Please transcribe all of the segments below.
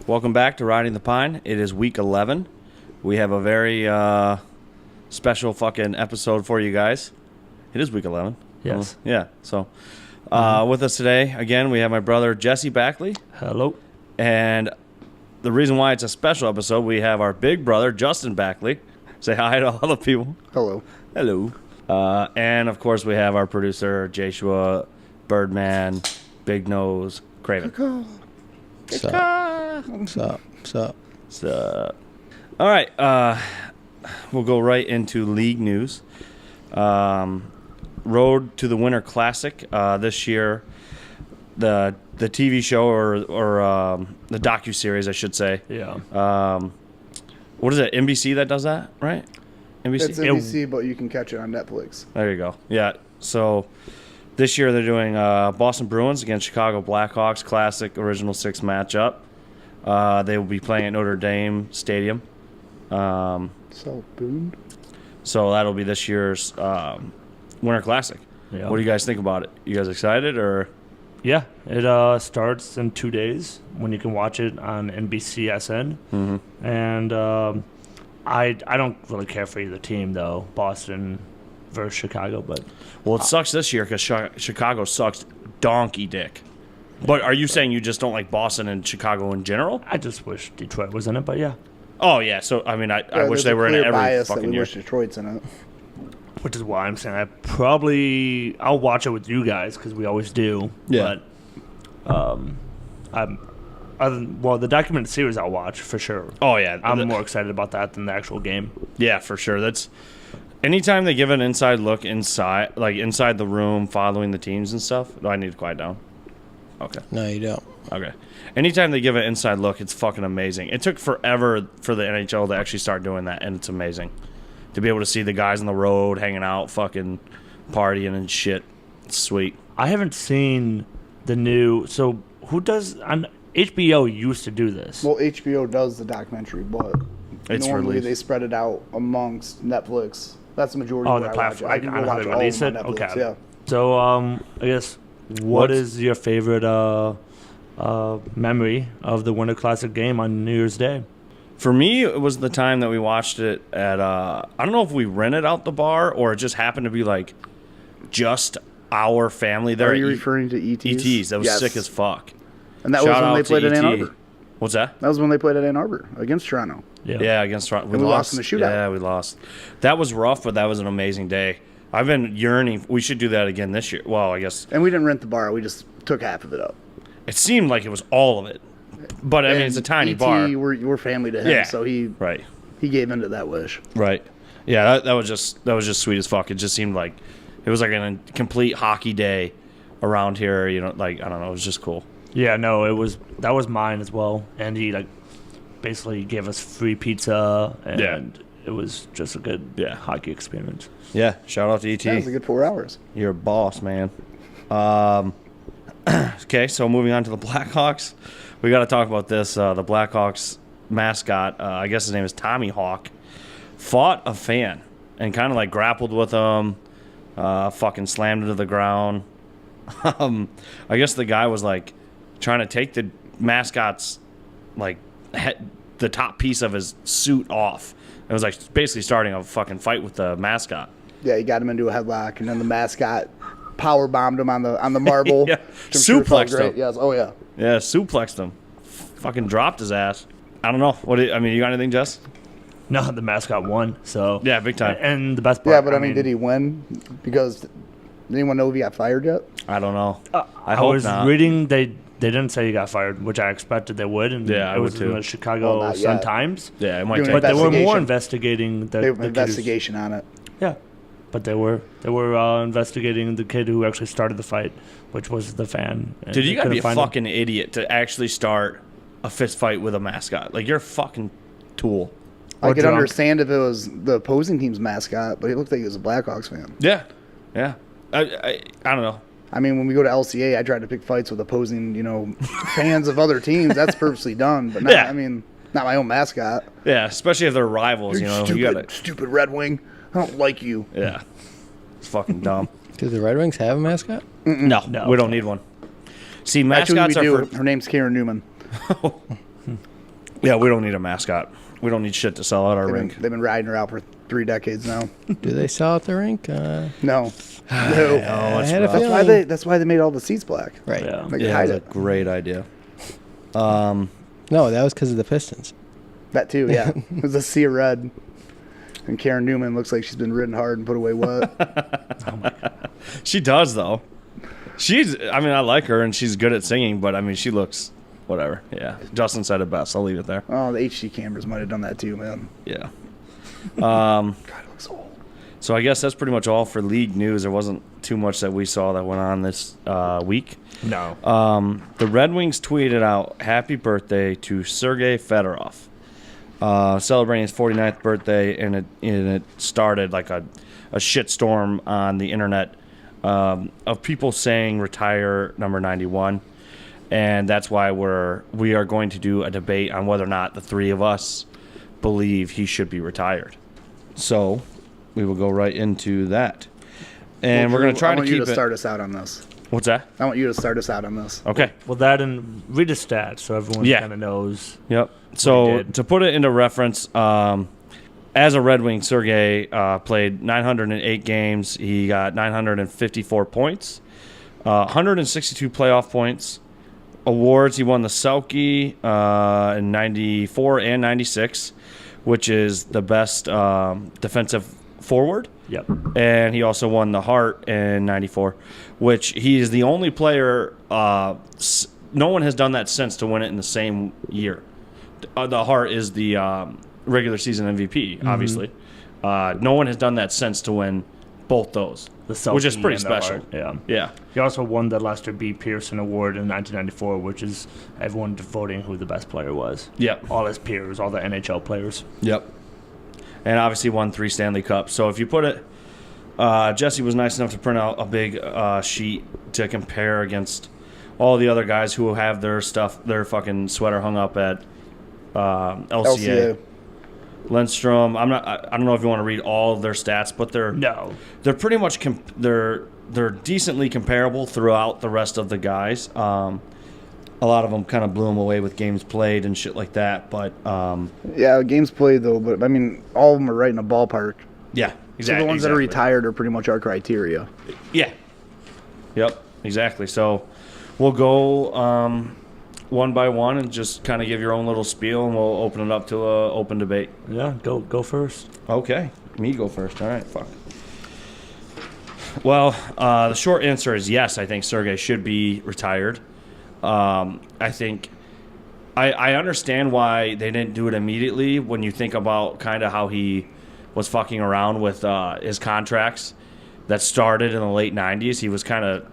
Welcome back to Riding the Pine. It is week 11. We have a very special fucking episode for you guys. It is week 11. Yes. Yeah. So with us today, again, we have my brother Jesse Backley. Hello. And the reason why it's a special episode, we have our big brother Justin Backley. Say hi to all the people. Hello. Hello. And, of course, we have our producer, Joshua, Birdman, Big Nose, Craven. What's up? So, all right. We'll go right into league news. Road to the Winter Classic this year. The TV show or the docuseries, I should say. Yeah. What is it? NBC that does that, right? NBC. It's NBC, but you can catch it on Netflix. There you go. Yeah. So this year they're doing Boston Bruins against Chicago Blackhawks Classic Original Six matchup. They will be playing at Notre Dame Stadium. So, Boone? So that'll be this year's Winter Classic. Yeah. What do you guys think about it? You guys excited or? Yeah. It starts in 2 days when you can watch it on NBCSN. Mm-hmm. And I don't really care for either team, though, Boston versus Chicago. But Well, it sucks this year because Chicago sucks donkey dick. But are you saying you just don't like Boston and Chicago in general? I just wish Detroit was in it, but yeah. Oh, yeah. So, I mean, I wish they were in it every bias fucking that we year. wish Detroit's in it. Which is why I'm saying I'll watch it with you guys because we always do. Yeah. But the documented series I'll watch for sure. Oh, yeah. I'm more excited about that than the actual game. Yeah, for sure. That's anytime they give an inside look inside the room, following the teams and stuff. Do I need to quiet down? Okay. No, you don't. Okay. Anytime they give an inside look, it's fucking amazing. It took forever for the NHL to actually start doing that, and it's amazing to be able to see the guys on the road hanging out, fucking partying and shit. It's sweet. I haven't seen the new. So who does on HBO used to do this? Well, HBO does the documentary, but It's normally released. they spread it out amongst Netflix. That's the majority Oh, of the where I watch it. platform. I can On go how watch they all of release them it? on Netflix, Okay. yeah. So I guess what is your favorite memory of the Winter Classic game on New Year's Day? For me, it was the time that we watched it at, I don't know if we rented out the bar or it just happened to be like just our family there. Are you referring to ETs? ETs. That was Yes. sick as fuck. And that Shout was when out they to played at Ann ET. Arbor. What's that? That was when they played at Ann Arbor against Toronto. Yeah, against Toronto. And we lost in the shootout. Yeah, we lost. That was rough, but that was an amazing day. I've been yearning. We should do that again this year. Well, I guess And we didn't rent the bar. We just took half of it up. it seemed like it was all of it. But, I mean, it's a tiny bar. We're family to him, Yeah. so he Right. gave into that wish. Right. Yeah, that was just sweet as fuck. It just seemed like it was like a complete hockey day around here, like I don't know, it was just cool. Yeah, no, that was mine as well. And he basically gave us free pizza, and it was just a good hockey experience. Yeah, shout out to ET. That was a good 4 hours. You're a boss, man. Okay, so moving on to the Blackhawks. We got to talk about this. The Blackhawks mascot, I guess his name is Tommy Hawk, fought a fan and kind of like grappled with him, fucking slammed him to the ground. I guess the guy was like trying to take the mascot's the top piece of his suit off. It was like basically starting a fucking fight with the mascot. Yeah, he got him into a headlock, and then the mascot power bombed him on the marble. Yeah. which I'm sure felt Suplexed great. him. Yes. Oh yeah. Yeah, suplexed him. Fucking dropped his ass. I don't know. You got anything, Jess? No, the mascot won. So Yeah, big time. And the best part. Yeah, but I mean, did he win? Because did anyone know if he got fired yet? I don't know. I I hope was not. reading they didn't say he got fired, which I expected they would. And Yeah, I it would was too. in the Chicago Well, not Sun yet. Times. Yeah, it might Doing take. But they were more Investigation. investigating They the have an kid investigation on it. Yeah, but they were investigating the kid who actually started the fight, which was the fan. and Dude, they you gotta be a couldn't find him. fucking idiot to actually start a fist fight with a mascot. Like, you're a fucking tool. I Or could drunk. understand if it was the opposing team's mascot, but it looked like he was a Blackhawks fan. Yeah. Yeah. I don't know. I mean, when we go to LCA, I try to pick fights with opposing, fans of other teams. That's purposely done, but not, Yeah. I mean, not my own mascot. Yeah, especially if they're rivals, Stupid, you gotta. stupid Red Wing. I don't like you. Yeah. It's fucking dumb. Do the Red Wings have a mascot? No, No. we don't need one. See, Actually, mascots we do. are for. Her name's Karen Newman. Yeah, we don't need a mascot. We don't need shit to sell out our rink. They've been riding her out for 3 decades now. Do they sell at the rink? No. Oh, I it's had a rough. feeling. That's why they made all the seats black. Right. Yeah. They could Yeah, hide that's a it. great idea. No, that was because of the Pistons. That too, yeah. It was a sea of red. And Karen Newman looks like she's been ridden hard and put away wet. She does, though. I like her, and she's good at singing, but, I mean, she looks whatever. Yeah. Justin said it best. I'll leave it there. Oh, the HD cameras might have done that too, man. Yeah. God, it looks old. So I guess that's pretty much all for league news. There wasn't too much that we saw that went on this week. No. The Red Wings tweeted out, "Happy birthday to Sergei Fedorov." Celebrating his 49th birthday, and it started like a shitstorm on the internet of people saying retire number 91. And that's why we are going to do a debate on whether or not the three of us believe he should be retired. So we will go right into that. And we're going to try to keep you to it. start us out on this. What's that? I want you to start us out on this. Okay. Well, that and read the stats so everyone Yeah. kind of knows. Yep. So did. to put it into reference, as a Red Wing, Sergei played 908 games. He got 954 points, 162 playoff points. Awards, he won the Selke in 94 and 96, which is the best defensive forward. Yep. And he also won the Hart in 94, which he is the only player, no one has done that since to win it in the same year. The Hart is the regular season MVP, obviously. No one has done that since to win both those, The which is Selke pretty and the special. Hart, yeah. Yeah. He also won the Lester B. Pearson Award in 1994, which is everyone voting who the best player was. Yep. All his peers, all the NHL players. Yep. And obviously won 3 Stanley Cups. So if you put it, Jesse was nice enough to print out a big sheet to compare against all the other guys who have their fucking sweater hung up at LCA. Lindstrom. I don't know if you want to read all of their stats, but they're pretty much they're decently comparable throughout the rest of the guys. A lot of them kind of blew them away with games played and shit like that, but Yeah, games played though, but I mean, all of them are right in a ballpark. yeah, So exactly. the ones that are retired are pretty much our criteria. Yeah. Yep, exactly. So we'll go one by one and just kind of give your own little spiel, and we'll open it up to an open debate. Yeah, go first. Okay, me go first. All right, fuck. Well, the short answer is yes. I think Sergei should be retired. I think I understand why they didn't do it immediately when you think about kind of how he was fucking around with his contracts that started in the late 90s. He was kind of,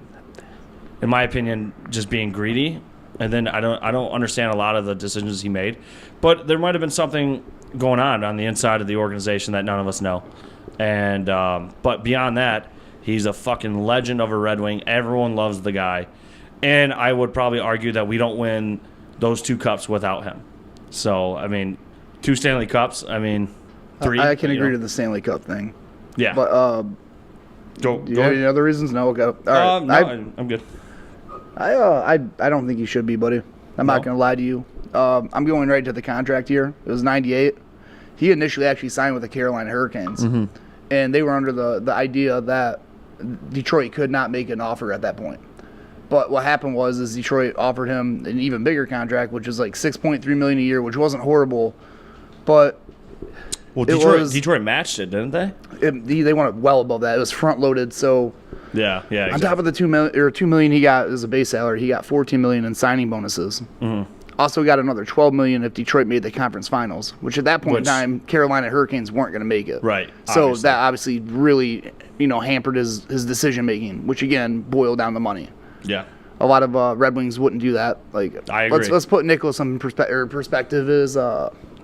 in my opinion, just being greedy. And then I don't understand a lot of the decisions he made. But there might have been something going on the inside of the organization that none of us know. And but beyond that, he's a fucking legend of a Red Wing. Everyone loves the guy. And I would probably argue that we don't win those 2 cups without him. So, I mean, 2 Stanley Cups. I mean, 3. I can agree know. to the Stanley Cup thing. Yeah. But go. do you have any other reasons? No, go. All right. No, I'm good. I don't think he should be, buddy. I'm not No? going to lie to you. I'm going right to the contract year. It was 98. He initially actually signed with the Carolina Hurricanes. Mm-hmm. And they were under the idea that Detroit could not make an offer at that point. But what happened was Detroit offered him an even bigger contract, which is like $6.3 million a year, which wasn't horrible. But Well, was- Detroit matched it, didn't they? they went well above that. It was front loaded, so Yeah. on top of the $2 million he got as a base salary, he got $14 million in signing bonuses. Mm-hmm. Also got another $12 million if Detroit made the conference finals, which at that point in time, Carolina Hurricanes weren't going to make it. Right, So obviously. that obviously really, hampered his decision making, which again boiled down to money. Yeah. A lot of Red Wings wouldn't do that. Like, I agree. let's put Nicholas in perspective. Is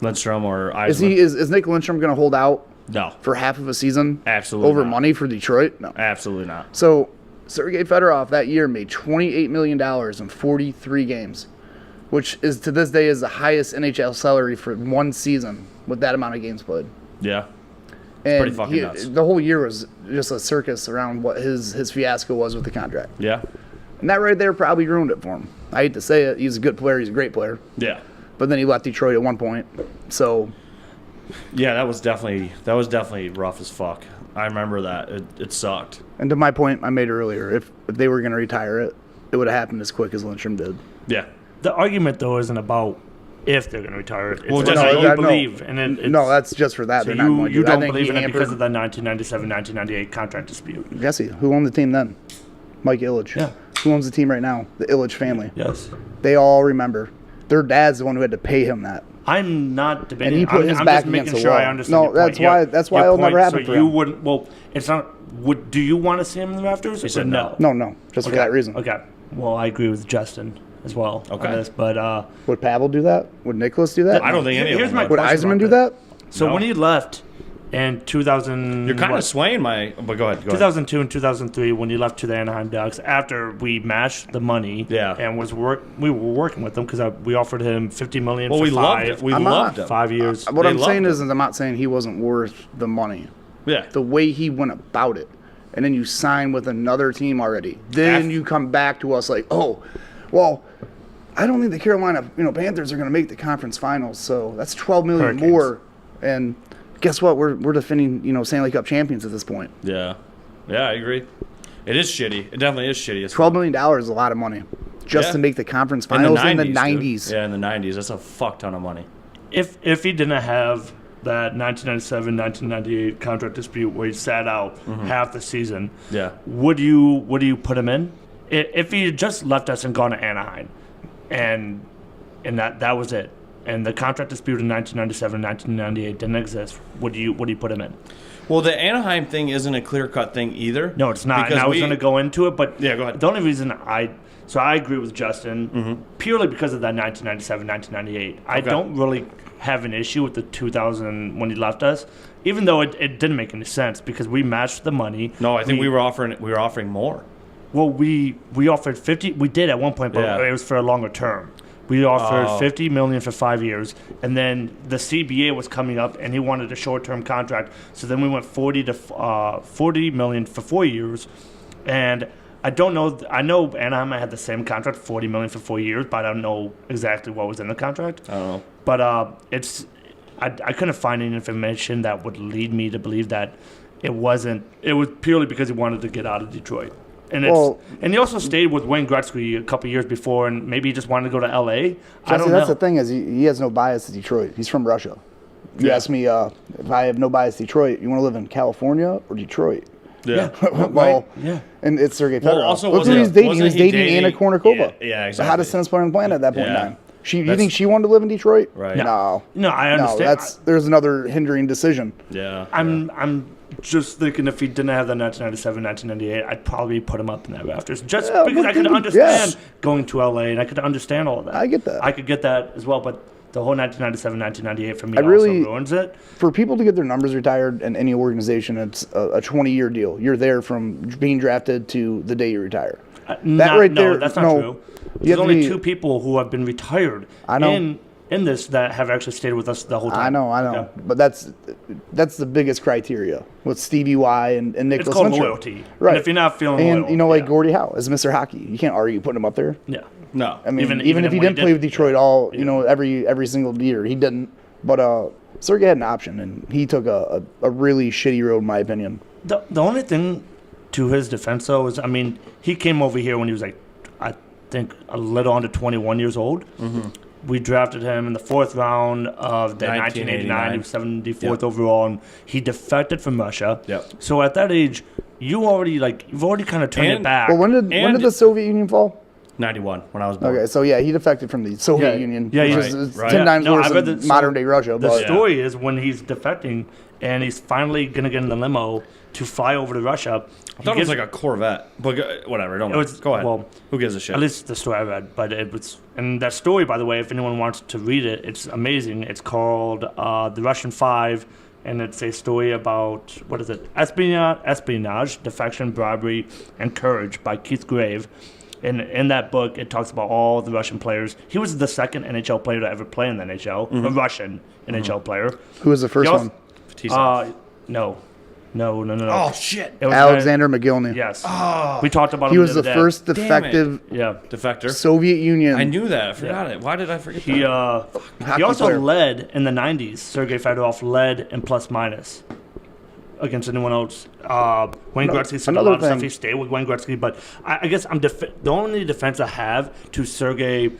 Lindstrom or is Eisman. is Nick Lindstrom going to hold out No. for half of a season? Absolutely Over not. money for Detroit? No. Absolutely not. So Sergei Fedorov that year made $28 million in 43 games, which is to this day is the highest NHL salary for one season with that amount of games played. Yeah. And pretty fucking nuts. The whole year was just a circus around what his fiasco was with the contract. Yeah. And that right there probably ruined it for him. I hate to say it. He's a good player. He's a great player. Yeah. but then he left Detroit at one point. So Yeah, that was definitely rough as fuck. I remember that. It sucked. and to my point I made earlier, if they were going to retire it, it would have happened as quick as Lindstrom did. Yeah. The argument, though, isn't about if they're going to retire it. It's Well, just no, how you no. believe. And it's, No, that's just for that. so They're not going to. you I don't think believe he in it because hampered- of the 1997-1998 contract dispute. Jesse, who owned the team then? Mike Ilitch. Yeah. Who owns the team right now? The Ilitch family. Yes. They all remember. Their dad's the one who had to pay him that. I'm not debating. And he put I'm, his I'm back just making against the sure I wall. understand. No, your point. that's why Your it'll never point, happen So for you him. wouldn't. Well, it's not. Do you want to see him in the rafters? He said or no. No, just for that reason. Okay. Well, I agree with Justin as well. Okay. On this, but Would Pavel do that? Would Nicholas do that? I don't think any of here's them my would. Would question Eisenman about do that? So No. when he left in 2000, You're kind what, of swaying my. But go ahead. 2002 and 2003, when he left to the Anaheim Ducks, after we matched the money, Yeah. and we were working with him because we offered him $50 million Well, for we loved five, it. We I'm loved not- him. 5 years. What They I'm saying loved is I'm not saying he wasn't worth the money. Yeah. The way he went about it, and then you sign with another team already. Then you come back to us like, oh, well, I don't think the Carolina Panthers are going to make the conference finals, so that's $12 million Hurricanes. more. And guess what? We're defending Stanley Cup champions at this point. Yeah. Yeah, I agree. It is shitty. It definitely is shitty. It's $12 million is a lot of money just Yeah. to make the conference in the finals 90s. in the dude. 90s. Yeah, in the 90s. That's a fuck ton of money. If he didn't have that 1997-1998 contract dispute where he sat out half the season, Yeah. would you put him in? If he had just left us and gone to Anaheim, and that was it, and the contract dispute in 1997-1998 didn't exist, would you put him in? Well, the Anaheim thing isn't a clear-cut thing either. No, it's not. Because And I was we- going to go into it, but Yeah, go ahead. the only reason I agree with Justin purely because of that 1997-1998. I Okay. don't really have an issue with the 2000 when he left us, even though it didn't make any sense because we matched the money. No, I think we were offering more. Well, we offered 50. We did at one point, but Yeah. it was for a longer term. We offered Oh. $50 million for 5 years, and then the CBA was coming up, and he wanted a short-term contract. So then we went $40 million for 4 years, and I don't know. I know Anaheim had the same contract, $40 million for 4 years, but I don't know exactly what was in the contract. I don't know. But I couldn't find any information that would lead me to believe that it wasn't. It was purely because he wanted to get out of Detroit. And and he also stayed with Wayne Gretzky a couple years before, and maybe he just wanted to go to LA. I Jesse, don't that's know. the thing is he has no bias to Detroit. He's from Russia. You Yeah. ask me if I have no bias to Detroit, you want to live in California or Detroit? Yeah. Well, Yeah. and it's Sergei Well, Fedorov. also, Look who wasn't- he's dating. He wasn't was he dating Anna dating- Kournikova. Yeah, The exactly. hottest tennis player on the planet at that point in Yeah. time. You That's- think she wanted to live in Detroit? Right. No. No, I understand. There's another hindering decision. Yeah. I'm just thinking if he didn't have the 1997, 1998, I'd probably put him up in that rafters. Just Yeah, because but I could then- understand yeah. going to LA, and I could understand all of that. I get that. I could get that as well, but the whole 1997, 1998 for me I really- also ruins it. For people to get their numbers retired in any organization, it's a 20-year deal. You're there from being drafted to the day you retire. Right there- that's not no, true. you There's have to only be- 2 people who have been retired I know. in this that have actually stayed with us the whole time. I know. Yeah. But that's the biggest criteria with Stevie Y and Nicholas It's called Lindstrom. loyalty. Right. And if you're not feeling And loyal, like yeah. Gordie Howe is Mr. Hockey. You can't argue putting him up there. Yeah. No. I mean, Even- even if he when he didn't play with did. Detroit every single year, he didn't. But Sergei had an option, and he took a really shitty road, in my opinion. The only thing to his defense, though, is, I mean, he came over here when he was like, I think, a little under 21 years old. Mm-hmm. We drafted him in the 4th round of the 1989. He was 74th overall, and he defected from Russia. Yep. So at that age, you've already kind of turned it And- back. Well, when did the Soviet Union fall? 91 when I was born. Okay, so yeah, he defected from the Soviet Yeah, Union, yeah, which right, is right. 10 times No, worse I read than the- so modern day Russia. The But story is when he's defecting and he's finally going to get in the limo to fly over to Russia. I thought it was like a Corvette. But whatever. Don't was- Go ahead. well, Who gives a shit? At least the story I read, but it was, and that story, by the way, if anyone wants to read it, it's amazing. It's called The Russian Five, and it's a story about, what is it? Espionage, defection, bribery, and courage by Keith Grave. And in that book, it talks about all the Russian players. He was the second NHL player to ever play in the NHL, a Russian NHL player. who was the first He also- one? Fetisov. No. No. Oh shit! It was Alexander McGillney. Yes. We talked about him. He was the other day. first Damn it. defective Yeah. Defector. Soviet Union. I knew that. I forgot it. Why did I forget He that? he Hockey also player. led in the 90s. Sergei Fedorov led in plus minus against anyone else. Wayne Gretzky said a another lot of stuff. thing. He stayed with Wayne Gretzky, but I guess the only defense I have to Sergei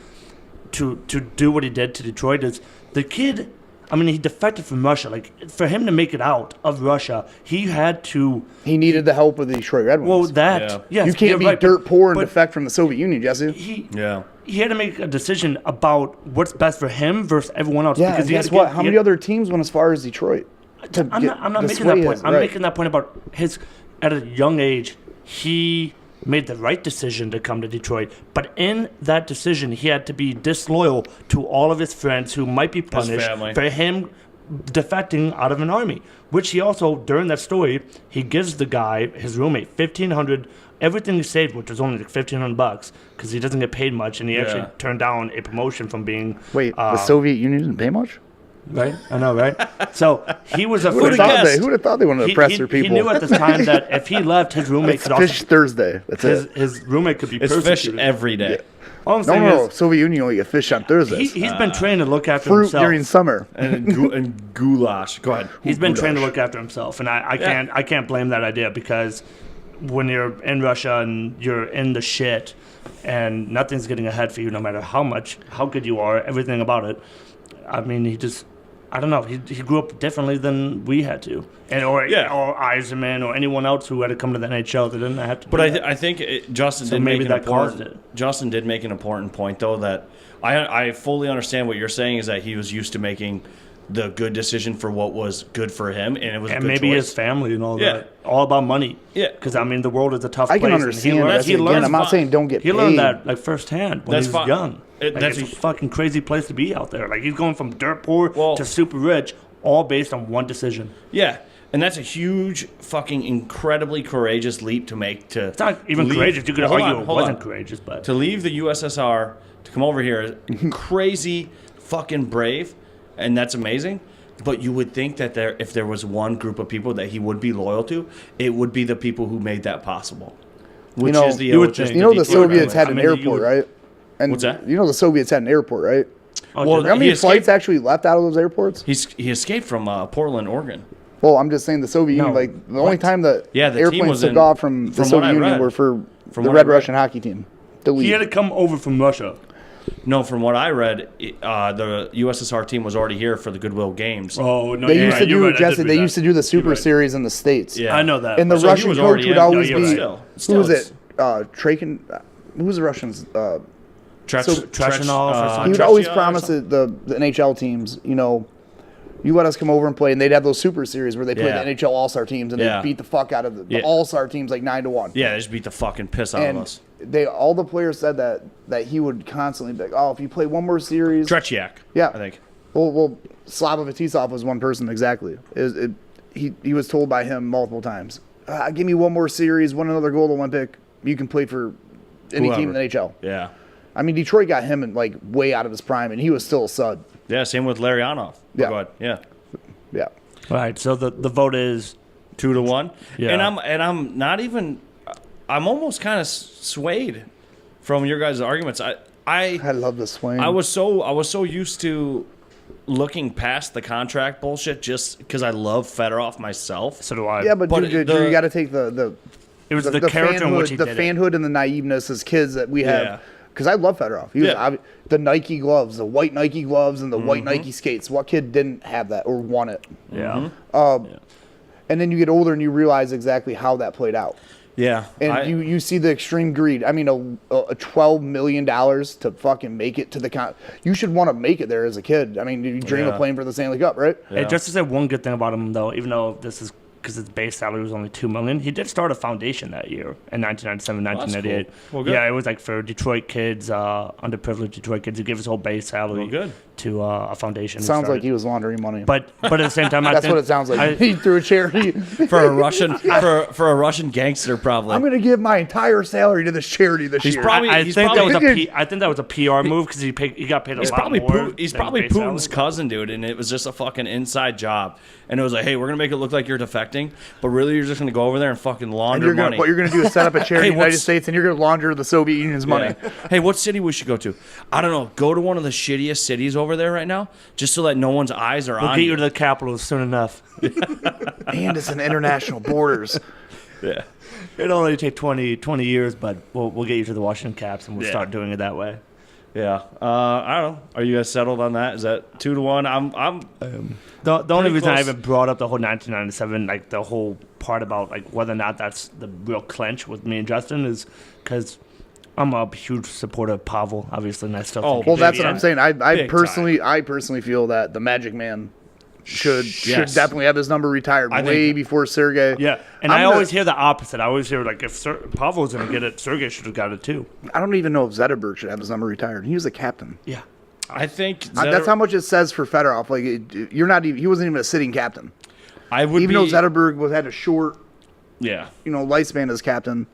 to do what he did to Detroit is the kid. I mean, he defected from Russia. Like, for him to make it out of Russia, he had to. He needed the help of the Detroit Red Wings. Well, that Yeah. yes, you can't you're be right, dirt poor and but defect from the Soviet Union, Jesse. He Yeah. had to make a decision about what's best for him versus everyone else. Yeah, because and he had guess to what? get- How he many had- other teams went as far as Detroit? I'm not making that point. I'm making that point about his at a young age. He made the right decision to come to Detroit, but in that decision, he had to be disloyal to all of his friends who might be punished family. for him defecting out of an army. Which he also, during that story, he gives the guy, his roommate, $1,500. Everything he saved, which was only like $1,500, because he doesn't get paid much, and he actually turned down a promotion from being. Wait, the Soviet Union didn't pay much? Right, I know, right? So he was a Who would first. have thought they wanted to oppress their people? He knew at the time that if he left, his roommate It's could also Fish Thursday. That's it. his roommate could be It's fish persecuted. every day. All I'm No, saying no, is Soviet Union only get fish on Thursdays. he's been trained to look after Fruit himself. during summer. And goulash. Go ahead. He's been trained to goulash. look after himself, and I can't blame that idea because when you're in Russia and you're in the shit and nothing's getting ahead for you, no matter how good you are, everything about it. I mean, I don't know. He grew up differently than we had to, or Eiserman or anyone else who had to come to the NHL. They didn't have to. But do that. I think Justin So did maybe make an that caused important. Justin did make an important point though that I fully understand what you're saying is that he was used to making the good decision for what was good for him, and it was a and good maybe choice. his family and all Yeah. that. All about money. Yeah. Because, I mean, the world is a tough I place. can and understand he that. learns, he Again, learns I'm not saying don't get He paid. learned that, like, firsthand when That's he was fine. young. That's it's a- a fucking crazy place to be out there. Like, he's going from dirt poor Well- to super rich, all based on one decision. Yeah, and that's a huge, fucking, incredibly courageous leap to make. It's not even leave- courageous. You could Hold argue on, it hold wasn't on. courageous, but To leave the USSR to come over here is crazy, fucking brave, and that's amazing. But you would think that if there was one group of people that he would be loyal to, it would be the people who made that possible. Which know, is the you would just think. the You know the Detroit Red Soviets had Wings. an I mean, you airport, would- right? And What's that? You know the Soviets had an airport, right? oh, Well, did How they? many He flights escaped- actually left out of those airports? He escaped from Portland, Oregon. Well, I'm just saying the Soviet Union, No. like the only time that Yeah, the team airplanes was took in- off from the from what Soviet I Union read. were for From the what I Red read. Russian hockey team. To He leave. had to come over from Russia. No, from what I read, the USSR team was already here for the Goodwill Games. Oh, no, They you're used right, to you're do right, I did Jesse. read They that. used to do the Super right. Series in the states. Yeah. I know that. And the So he Russian was coach already would in. always No, be you're right. who was Still, it? Traken. Who was the Russians? Trashanov or something. He would Treshchev always or promise something. the NHL teams, you let us come over and play, and they'd have those Super Series where they played Yeah. the NHL All Star teams, and Yeah. they beat the fuck out of the Yeah. All Star teams like 9-1. Yeah, they just beat the fucking piss out of And us. all the players said that he would constantly be like, oh, if you play one more series, Tretiak, Yeah. I think. well, Slava Fetisov was one person exactly. He was told by him multiple times, give me one more series, win another gold Olympic, you can play for any team in the NHL. Yeah. I mean, Detroit got him in like way out of his prime, and he was still a stud. Yeah, same with Larionov. Yeah. Go ahead. Yeah. Yeah. All right, so the vote is 2-1. Yeah. And I'm not even I'm almost kind of swayed from your guys' arguments. I love the swing. I was so used to looking past the contract bullshit just because I love Fedorov myself. so do I. Yeah, but But dude, the- you got to take the it was the character in which he the did it. fanhood and the naiveness as kids that we Yeah. have. Because I love Fedorov. He was Yeah. the Nike gloves, the white Nike gloves, and the white Mm-hmm. Nike skates. What kid didn't have that or want it? Yeah. And then you get older and you realize exactly how that played out. Yeah. And you see the extreme greed. I mean, a $12 million to fucking make it to the you should want to make it there as a kid. I mean, you dream Yeah. of playing for the Stanley Cup, right? Hey, just to say one good thing about him, though, even though this is because his base salary was only $2 million, he did start a foundation that year in 1997, that's 1998. cool. Well, good. Yeah, it was like for Detroit kids, underprivileged Detroit kids. He gave his whole base salary Well, good. to a foundation. he Sounds like started. he was laundering money. But at the same time, I That's think what it sounds like. I- He threw a charity. For a Russian for a Russian gangster, probably. I'm going to give my entire salary to this charity this He's year. probably- I he's think probably- I think that was a PR move because he got paid a He's lot probably more. He's than probably base salary. Putin's cousin, dude, and it was just a fucking inside job. And it was like, hey, we're gonna make it look like you're defecting, but really you're just gonna go over there and fucking and launder you're gonna, money. what you're going to do is set up a charity in the United what's- States, and you're going to launder the Soviet Union's money. Yeah. Hey, what city we should go to? I don't know. Go to one of the shittiest cities over there right now, just so that no one's eyes are We'll on get you. you to the capital soon enough. And it's in international borders. Yeah. It'll only take 20 years, but we'll get you to the Washington Caps, and we'll Yeah. start doing it that way. Yeah. I don't know. Are you guys settled on that? Is that 2-1? I'm The only Pretty reason I close. even brought up the whole 1997, like the whole part about like whether or not that's the real clinch with me and Justin, is because I'm a huge supporter of Pavel, obviously, and I still think Well, he that's should what be I'm saying. I Big personally feel that the Magic Man should Yes. definitely have his number retired I way think- before Sergey. Yeah, and I'm I gonna- always hear the opposite. I always hear like if Pavel was going to get it, Sergey should have got it too. I don't even know if Zetterberg should have his number retired. He was the captain. Yeah, I think That's how much it says for Fedorov. Like you're not even. He wasn't even a sitting captain. I would Even be, though Zetterberg had a short, yeah. lifespan as captain.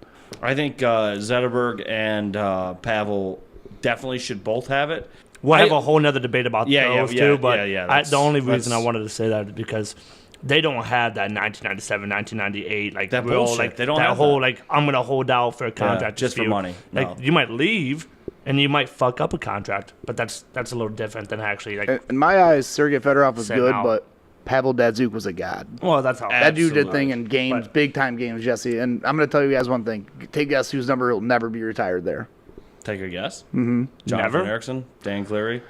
I think Zetterberg and Pavel definitely should both have it. we'll have I- a whole nother debate about those yeah, too. But yeah, the only reason I that's- wanted to say that is because they don't have that 1997, 1998 like That real, bullshit. like They don't that have whole that. like I'm gonna hold out for a contract just for dispute. money. No. Like you might leave and you might fuck up a contract, but that's a little different than actually like. In my eyes, Sergey Fedorov was Sitting good, out. but Pavel Datsuk was a god. Well, that's how That dude did Absolutely. thing in games, But- big time games, Jesse. And I'm going to tell you guys one thing. Take a guess whose number will never be retired there. Take a guess. Mm-hmm. Jonathan Never? Erickson, Dan Cleary.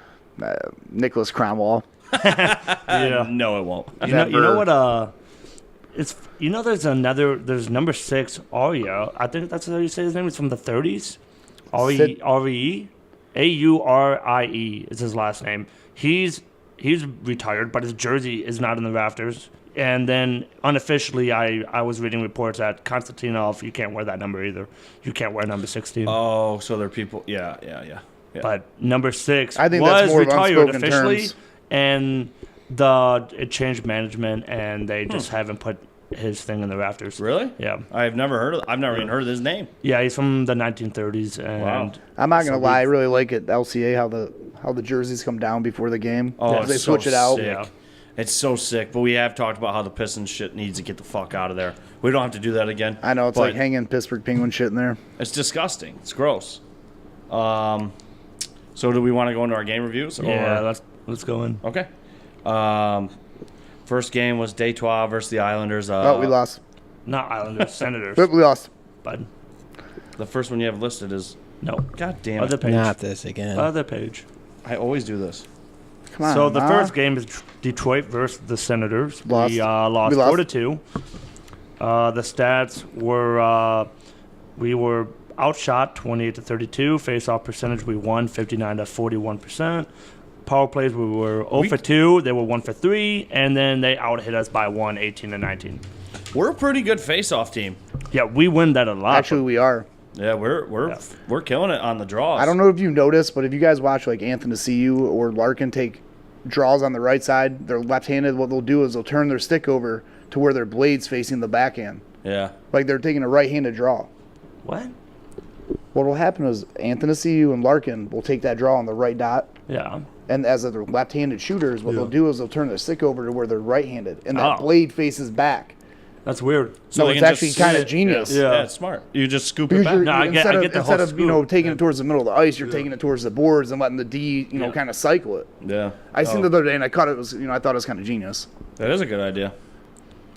Nicholas Cromwell. Yeah. No, it won't. You know Never. what? It's there's number 6 Arya. I think that's how you say his name. It's from the 30s. Sid- Arie, Aurie is his last name. He's retired, but his jersey is not in the rafters. And then unofficially, I was reading reports that Konstantinov, you can't wear that number either. You can't wear number 16. Oh, so there are people. Yeah. But number 6 I think was that's more of retired unspoken officially, terms. and it changed management, and they just haven't put his thing in the rafters. Really? Yeah. I've never even heard of his name. Yeah, he's from the 1930s, and Wow. I'm not going to So lie. I really like it, LCA, how the jerseys come down before the game. Oh, they it's switch so it out. sick. Yeah. It's so sick. But we have talked about how the Pistons shit needs to get the fuck out of there. We don't have to do that again. I know, it's but like hanging Pittsburgh Penguin shit in there. It's disgusting. It's gross. So do we want to go into our game reviews? Or? yeah, let's go in. Okay. First game was Detroit versus the Islanders. We lost. Not Islanders, Senators. We lost. Bud. The first one you have listed is. No. God damn Other it. page. Not this again. Other page. I always do this. Come on. So the Ma. first game is Detroit versus the Senators. Lost. We lost We lost. 4-2. The stats were we were outshot 28-32. Face-off percentage we won 59-41%. Power plays we were 0 for 2. They were 1 for 3, and then they out-hit us by 1, 18-19. We're a pretty good face-off team. Yeah, we win that a lot. Actually, we are. Yeah, we're killing it on the draws. I don't know if you noticed, but if you guys watch like Anthony CU or Larkin take draws on the right side, they're left-handed. What they'll do is they'll turn their stick over to where their blade's facing the backhand. Yeah. Like they're taking a right-handed draw. What? What will happen is Anthony CU and Larkin will take that draw on the right dot. Yeah. And as they're left-handed shooters, what they'll do is they'll turn their stick over to where they're right-handed, and that Oh. blade faces back. That's weird. So No, they it's can actually just- kind of genius. Yeah. Yeah. It's smart. You just scoop it Because back. you're, No, I get the whole instead of scoop. taking it towards the middle of the ice, you're taking it towards the boards and letting the D Yeah. kind of cycle it. Yeah. I seen it the other day and I caught it was I thought it was kind of genius. That is a good idea.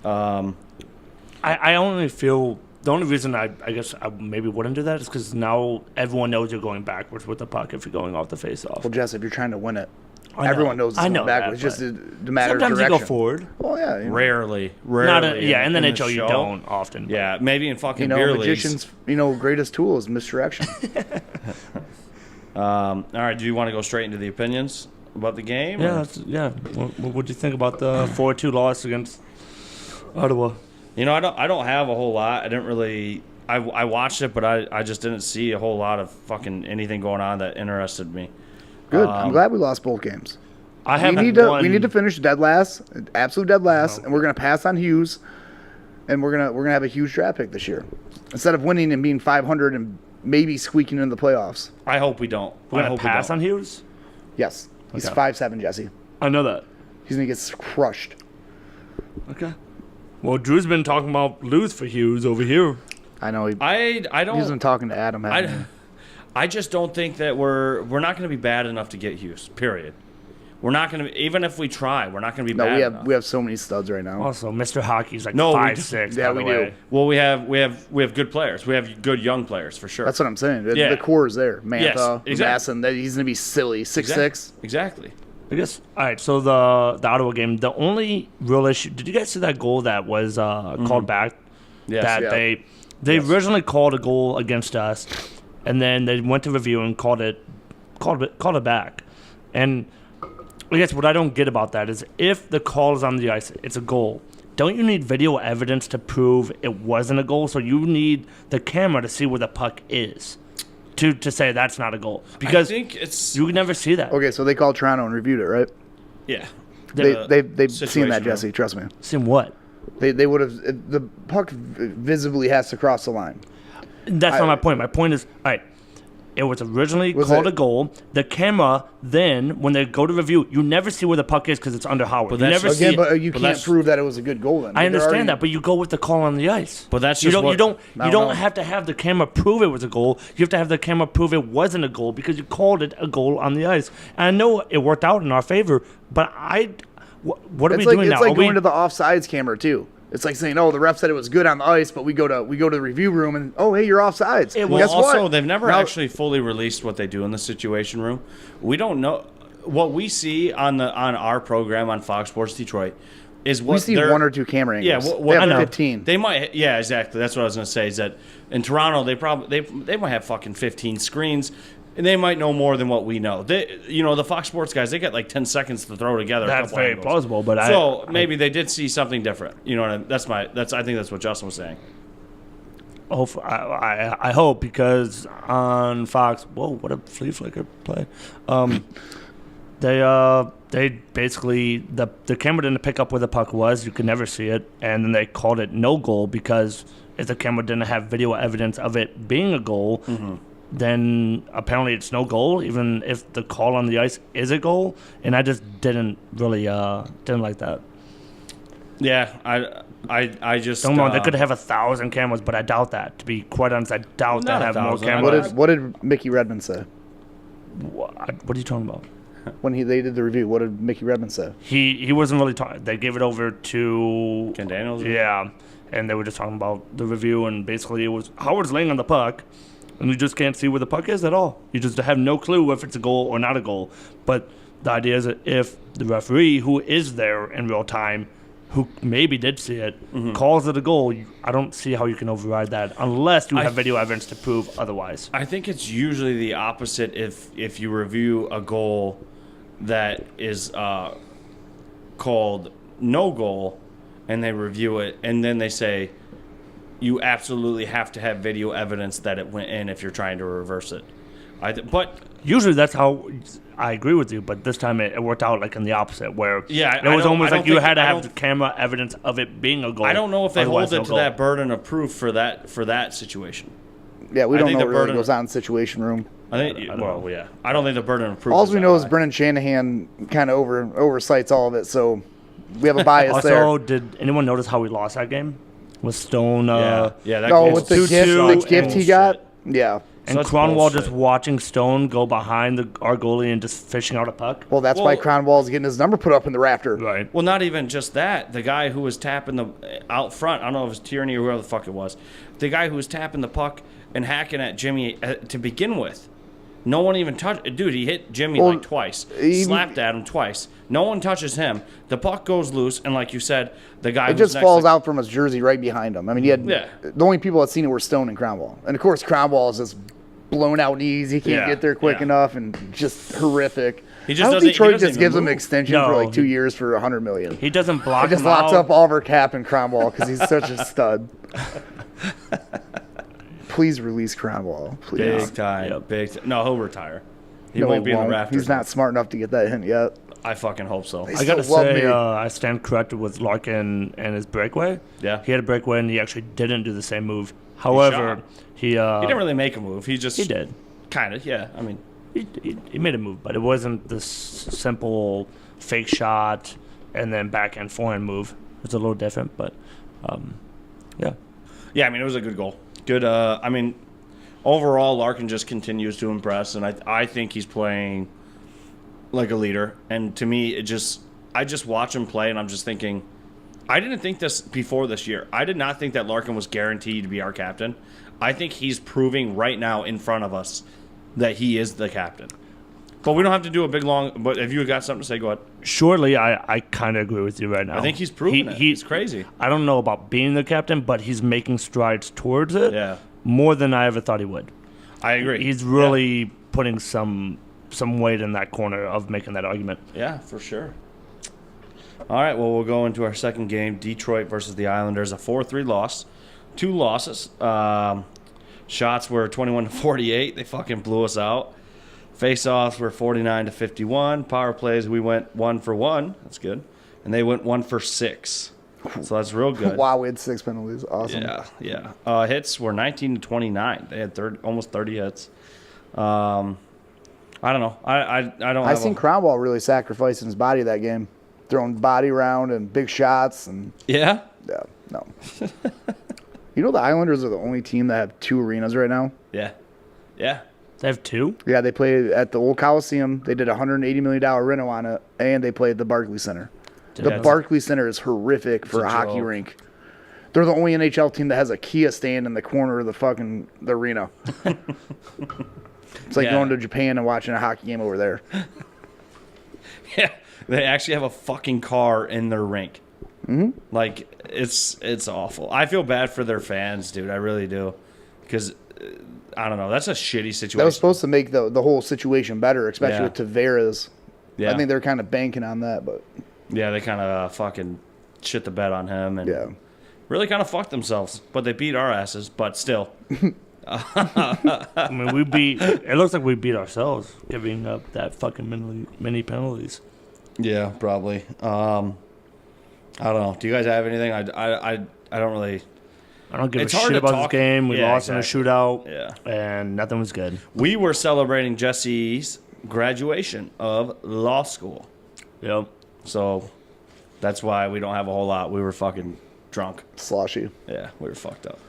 I only feel the only reason I guess I maybe wouldn't do that is because now everyone knows you're going backwards with the puck if you're going off the face-off. Well, Jess, if you're trying to win it, I know. everyone knows it's I going know backwards. that, It's just but the matter sometimes of you direction. go forward. Well, yeah, Rarely. Not in, in- yeah, in the in the NHL you show. don't often. but- Yeah, maybe in fucking you beer know, leagues. magician's greatest tool is misdirection. All right, do you want to go straight into the opinions about the game? Yeah, or- that's, yeah. What do you think about the 4-2 loss against Ottawa? You know, I don't have a whole lot. I didn't really. I watched it, but I just didn't see a whole lot of fucking anything going on that interested me. Good. I'm glad we lost both games. I have We need to finish dead last, absolute dead last, and we're gonna pass on Hughes, and we're gonna have a huge draft pick this year, instead of winning and being 500 and maybe squeaking into the playoffs. I hope we don't. We're I gonna hope we pass don't. on Hughes. Yes, he's Okay. 5'7", Jesse. I know that. He's gonna get crushed. Okay. Well, Drew's been talking about lose for Hughes over here. I know. I He's been don't. talking to Adam. hasn't he? I just don't think that we're not going to be bad enough to get Hughes. Period. We're not going to. Even if we try, we're not going to be No, bad we have enough. we have so many studs right now. Also, Mr. Hockey's like No, we 5'6". Yeah, by the we way. do. Well, we have good players. We have good young players for sure. That's what I'm saying. Yeah. The core is there. Mantha, exactly. Masson. He's gonna be silly. 6'6". Exactly. I guess. All right. So the Ottawa game, the only real issue. Did you guys see that goal that was called back? Yes. That Yeah. they originally called a goal against us, and then they went to review and called it back. And I guess what I don't get about that is if the call is on the ice, it's a goal. Don't you need video evidence to prove it wasn't a goal? So you need the camera to see where the puck is to say that's not a goal, because I think it's you would never see that. Okay, so they called Toronto and reviewed it, right? yeah. They've seen situation that, room. Jesse. Trust me. Seen what? They would have. The puck visibly has to cross the line. That's not my point. My point is, all right, it was originally Was called it- a goal. The camera, then, when they go to review, you never see where the puck is because it's under Howard. But You that's- never see Again, it. but you But can't that's- prove that it was a good goal. Then I They're understand already- that, but you go with the call on the ice. But that's you just don't. what- You don't. I You don't don't know. have to have the camera prove it was a goal. You have to have the camera prove it wasn't a goal because you called it a goal on the ice. And I know it worked out in our favor, but what are we It's like doing now? it's like Are we- going to the offsides camera too. It's like saying, "Oh, the ref said it was good on the ice," but we go to the review room and oh, hey, you're offsides. It Well, Guess also, what? they've never Now- actually fully released what they do in the Situation Room. We don't know what we see on our program on Fox Sports Detroit is what we see they're- one or two camera angles. Yeah, they I have know. 15. They might. Yeah, exactly. That's what I was gonna say. Is that in Toronto they might have fucking 15 screens. And they might know more than what we know. The Fox Sports guys, they get like 10 seconds to throw together. That's a couple very angles. plausible, but so maybe they did see something different. You know what I mean? I think that's what Justin was saying. I hope, because on Fox, whoa, what a flea flicker play. They basically the camera didn't pick up where the puck was. You could never see it, and then they called it no goal because if the camera didn't have video evidence of it being a goal, then apparently it's no goal, even if the call on the ice is a goal. And I just didn't really didn't like that. Yeah, I just Don't know. They could have 1,000 cameras, but I doubt that. To be quite honest, I doubt Not they have more 1,000. cameras. What did Mickey Redmond say What are you talking about? when they did the review? What did Mickey Redmond say? He wasn't really talking. They gave it over to Ken Daniels. yeah, and they were just talking about the review, and basically it was Howard's laying on the puck, and you just can't see where the puck is at all. You just have no clue if it's a goal or not a goal. But the idea is that if the referee, who is there in real time, who maybe did see it, calls it a goal, I don't see how you can override that unless you have video evidence to prove otherwise. I think it's usually the opposite if you review a goal that is called no goal and they review it and then they say you absolutely have to have video evidence that it went in if you're trying to reverse it. But Usually that's how I agree with you, but this time it worked out like in the opposite, where Yeah, it was almost I like you don't had to think- I have don't- the camera evidence of it being a goal. I don't know if they otherwise hold it no to goal. that burden of proof for that situation. Yeah, we I don't think know the what really burden- goes on in the Situation Room. I think. I don't Well, know. yeah. I don't think the burden of proof. All we know is that high. Brendan Shanahan kind of oversights all of it, so we have a bias Also, there. did anyone notice how we lost that game? With Stone, Yeah, that No, game with was the 2-2 gift he bullshit. got, yeah. and Such Cronwall bullshit. just watching Stone go behind our goalie and just fishing out a puck. Well, that's why Well- Cronwall's getting his number put up in the rafter. Right. Well, not even just that. The guy who was tapping the out front, I don't know if it was Tierney or whoever the fuck it was. The guy who was tapping the puck and hacking at Jimmy to begin with. No one even touched. Dude, he hit Jimmy Well, like twice. even- Slapped at him twice. No one touches him. The puck goes loose, and like you said, the guy It who's just next falls to, out from his jersey right behind him. I mean, he had Yeah. the only people that seen it were Stone and Cronwall, and of course Cronwall is just blown out knees. He can't Yeah, get there quick yeah. enough, and just horrific. He just I hope doesn't- he Detroit doesn't just even gives him move. an extension for No, like 2 years for $100 million. He doesn't block It just him locks out. up Oliver Cap and Cronwall because he's such a stud. Please release Cronwall, please. big time. Yep. No, he'll retire. He No, won't be in the won't. rafters. He's not smart enough to get that hint yet. I fucking hope so. They I gotta still love say, me. I stand corrected with Larkin and his breakaway. Yeah. He had a breakaway and he actually didn't do the same move. However, shot. he He didn't really make a move. He just he did. kind of, yeah. I mean, He made a move, but it wasn't this simple fake shot and then backhand forehand move. It's a little different, but yeah. yeah. I mean, it was a good goal. Good. I mean, overall, Larkin just continues to impress, and I think he's playing like a leader. And to me, I just watch him play, and I'm just thinking, I didn't think this before this year. I did not think that Larkin was guaranteed to be our captain. I think he's proving right now in front of us that he is the captain. But we don't have to do a big long. But if you got something to say, go ahead. Surely, I kind of agree with you right now. I think he's proving it. He's crazy. I don't know about being the captain, but he's making strides towards it. Yeah, More than I ever thought he would. I agree. He's really putting some weight in that corner of making that argument. Yeah, for sure. All right, well, we'll go into our second game, Detroit versus the Islanders, a 4-3 loss. 2 losses. Shots were 21-48. They fucking blew us out. Face-offs were 49-51. Power plays, we went 1 for 1. That's good. And they went 1 for 6. So that's real good. Wow, we had 6 penalties. Awesome. Yeah. Hits were 19-29. They had almost 30 hits. I don't know. I don't. I seen Cromwell really sacrificing his body that game, throwing body around and big shots and Yeah. no. You know the Islanders are the only team that have 2 arenas right now. Yeah. Yeah. They have 2? Yeah, they played at the old Coliseum. They did a $180 million reno on it, and they played at the Barclays Center. The That's- Barclays Center is horrific for a a hockey joke. rink. They're the only NHL team that has a Kia stand in the corner of the arena. It's like Yeah. going to Japan and watching a hockey game over there. Yeah, they actually have a fucking car in their rink. Mm-hmm. Like it's awful. I feel bad for their fans, dude. I really do, because I don't know. That's a shitty situation. That was supposed to make the whole situation better, especially Yeah. with Tavares. Yeah. I think they're kind of banking on that, but Yeah, they kind of fucking shit the bed on him and yeah. really kind of fucked themselves. But they beat our asses. But still, I mean, it looks like we beat ourselves giving up that fucking many penalties. yeah, probably. I don't know. Do you guys have anything? I don't really. I don't give It's a hard shit to about talk- this game. We Yeah, lost in exactly. a shootout, Yeah. and nothing was good. We were celebrating Jesse's graduation of law school. Yep. So that's why we don't have a whole lot. We were fucking drunk. Sloshy. Yeah, we were fucked up.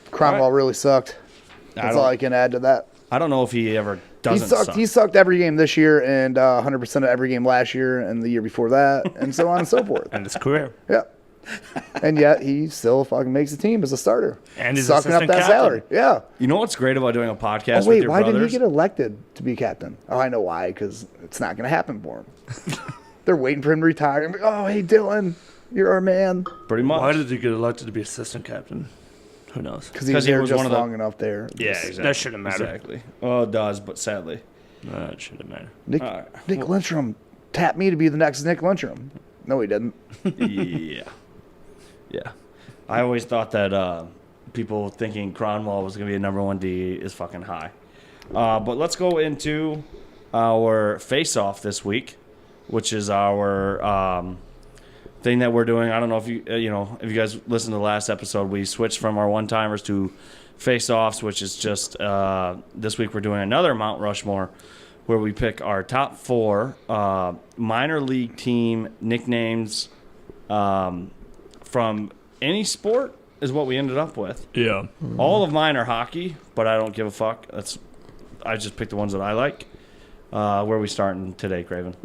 Cromwell All right. really sucked. That's all I can add to that. I don't know if he ever doesn't He sucked. suck. He sucked every game this year and 100% of every game last year and the year before that, and so on and so forth. And his career. Yeah. And yet he still fucking makes the team as a starter. And he's sucking up assistant that captain. salary. Yeah. You know what's great about doing a podcast Oh with wait, your why didn't brothers? he get elected to be captain? Oh, I know why. Because it's not going to happen for him. They're waiting for him to retire. And be, oh, hey Dylan, you're our man. Pretty much. Why did he get elected to be assistant captain? Who knows? Because he was there just one of the- long enough there. yeah, Just- exactly. That shouldn't matter. Exactly. Oh, it does, but sadly. That shouldn't matter. Nick, All right. Nick Lindstrom tapped me to be the next Nick Lindstrom. No, he didn't. Yeah. Yeah. I always thought that people thinking Cronwall was going to be a number 1 D is fucking high. But let's go into our face-off this week, which is our thing that we're doing. I don't know if you if you guys listened to the last episode, we switched from our one-timers to face-offs, which is just this week we're doing another Mount Rushmore where we pick our top 4 minor league team nicknames from any sport is what we ended up with. Yeah. All of mine are hockey, but I don't give a fuck. I just picked the ones that I like. Where are we starting today, Craven?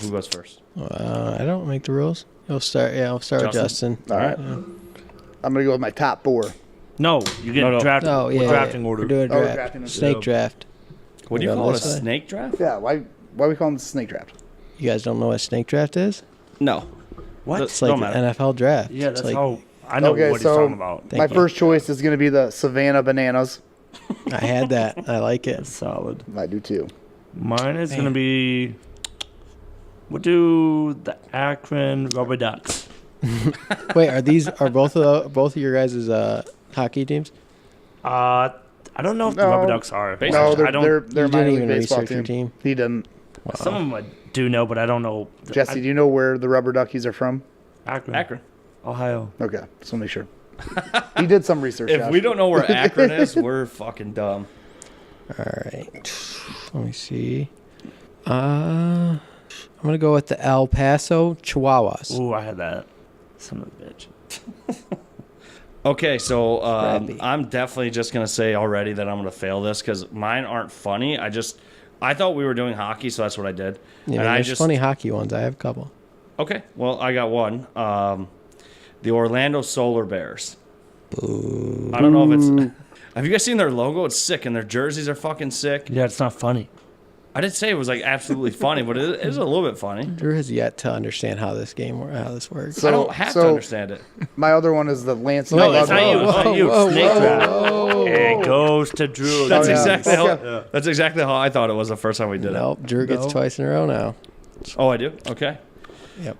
Who goes first? I don't make the rules. I'll start with Justin. All right. I'm going to go with my top 4. No, you get No. drafted. Oh yeah, We're drafting order. We're doing a Oh, we're draft. drafting it. Snake Yeah. draft. What do you We'll go call it? A this way. snake draft? Yeah, why we call them the snake draft? You guys don't know what snake draft is? No. What? It's like Don't an matter. NFL draft. Yeah, It's that's like, how I know Okay, what he's so- talking about. Thank My you. first choice is going to be the Savannah Bananas. I had that. I like it. Solid. I do too. Mine is Man. gonna be. We'll do the Akron Rubber Ducks. Wait, are both of your guys' hockey teams? I I don't know if the No. Rubber Ducks are. No, I don't. they're a You minor didn't league even baseball research your team? He didn't. Some of them I do know, but I don't know. Jesse, do you know where the Rubber Duckies are from? Akron, Akron. Ohio. Okay, just want to make sure. He did some research. If Josh. we don't know where Akron is, we're fucking dumb. All right. Let me see. I'm gonna go with the El Paso Chihuahuas. Ooh, I had that. Son of a bitch. Okay, so Scrappy. I'm definitely just gonna say already that I'm gonna fail this because mine aren't funny. I thought we were doing hockey, so that's what I did. Yeah, and I there's just funny hockey ones. I have a couple. okay. Well, I got one. The Orlando Solar Bears. Boo. I don't know if it's. Have you guys seen their logo? It's sick, and their jerseys are fucking sick. Yeah, it's not funny. I didn't say it was like absolutely funny, but it is a little bit funny. Drew has yet to understand how this works. I don't have to understand it. My other one is the Lansing. No, Whoa, it's not you. It's not you. whoa, Snake whoa, trap. whoa. It goes to Drew. That's yeah. exactly Okay. how. That's exactly how I thought it was the first time we did Nope, Drew gets No. twice in a row now. it. Oh, I do. Okay. Yep.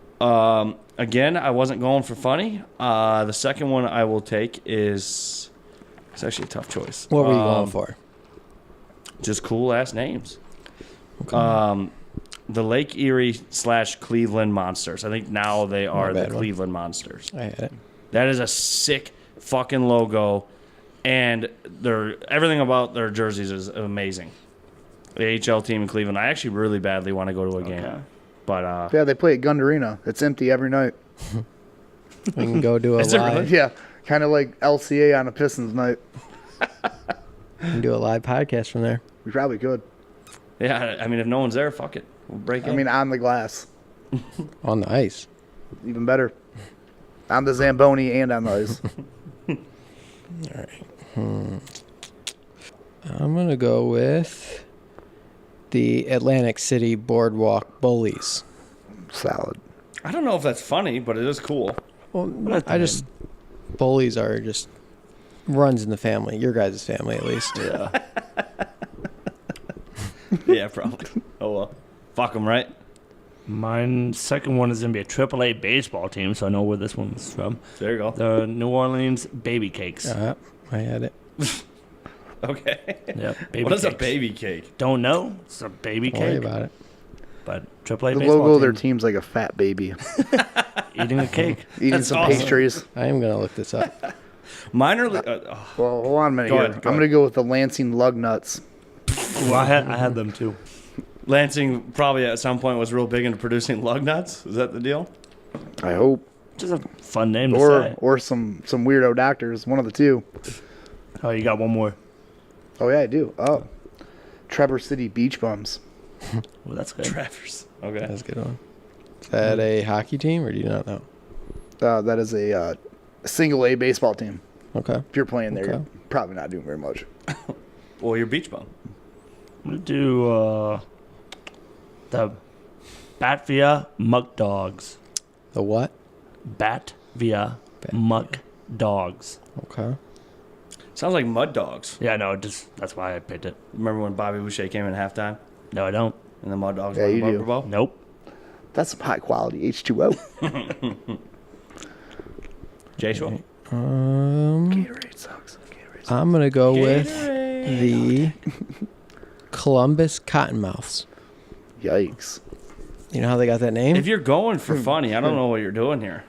Again, I wasn't going for funny. The second one I will take is. It's actually a tough choice. What were you going for? Just cool ass names. Okay. The Lake Erie / Cleveland Monsters. I think now they are the bad one. Cleveland Monsters. I had it. That is a sick fucking logo, and everything about their jerseys is amazing. The HL team in Cleveland. I actually really badly want to go to a game, Okay. but Yeah, they play at Gund Arena. It's empty every night. We can go do a Is it live. really? Yeah, kind of like LCA on a Pistons night. We can do a live podcast from there. We probably could. yeah, I mean, if no one's there, fuck it, we'll break in. I mean, on the glass, On the ice. even better. On the Zamboni and on the ice. All right. I'm going to go with the Atlantic City Boardwalk Bullies. Salad. I don't know if that's funny, but it is cool. Well, That's I just... Bullies are just... Runs in the family. Your guys' family, at least. Yeah. Yeah, probably. Oh well, fuck them, right? Mine second one is gonna be a AAA baseball team, so I know where this one's from. There you go. The New Orleans Baby Cakes. I had it. Okay. Yep. Baby What is a Cakes. baby cake? Don't know. It's a baby Don't worry cake. about it. But AAA The baseball logo of their team team's like a fat baby eating a cake. eating That's some awesome. pastries. I am going to look this up. Mine are. Well, hold on a minute Go here. ahead, go I'm going to go with the Lansing Lug Nuts. Well, I had them too. Lansing probably at some point was real big into producing lug nuts. Is that the deal? I hope. Just a fun name to say. Or some weirdo doctors. One of the two. Oh, you got one more. Oh, yeah, I do. Oh. Trevor City Beach Bums. Well, that's good. Travers. Okay. That's a good one. Is that a hockey team, or do you not know? That is a single A baseball team. Okay. If you're playing there, Okay. you're probably not doing very much. Well, you're beach bum. I'm gonna do the Batvia Muck Dogs. The what? Batvia Muck Dogs. Okay. Sounds like mud dogs. Yeah, no, just that's why I picked it. Remember when Bobby Boucher came in at halftime No, I don't. and the mud dogs Yeah, won the you do. Bumper Bowl? Nope. That's some high quality H2O. J-Shaw? Gatorade sucks. Gatorade sucks. I'm going to go with the Columbus Cottonmouths. Yikes. You know how they got that name? If you're going for funny, I don't know what you're doing here.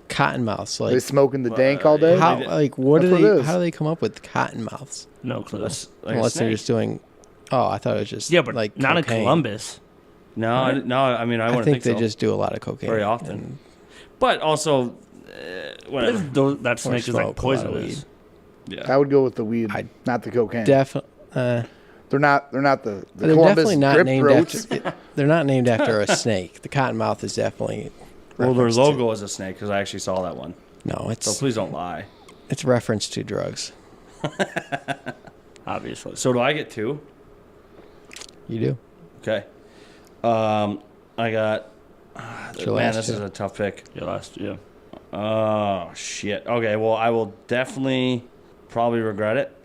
Cottonmouths. They Like, smoking the dank all day? how? Like, what That's do what they? it is. How do they come up with Cottonmouths? No clue. That's like a Unless they're snake. just doing. Oh, I thought it was just. Yeah, but like not in cocaine. Columbus. No, no. I mean, I I wouldn't think they so. just do a lot of cocaine Very often. and- But also, whatever. That snake is like smoke a lot of poisonous. Yeah. I would go with the weed, I- not the cocaine. Definitely. They're not the They're Columbus definitely not grip named throats. after. They're not named after a snake. The cottonmouth is definitely. Well, their reference to- logo is a snake because I actually saw that one. No, So it's please don't lie. it's reference to drugs. Obviously. So do I get two? You do. Okay. I got. It's your Man, last this is two. a tough pick. Your last, yeah. Oh shit. Okay, well I will definitely probably regret it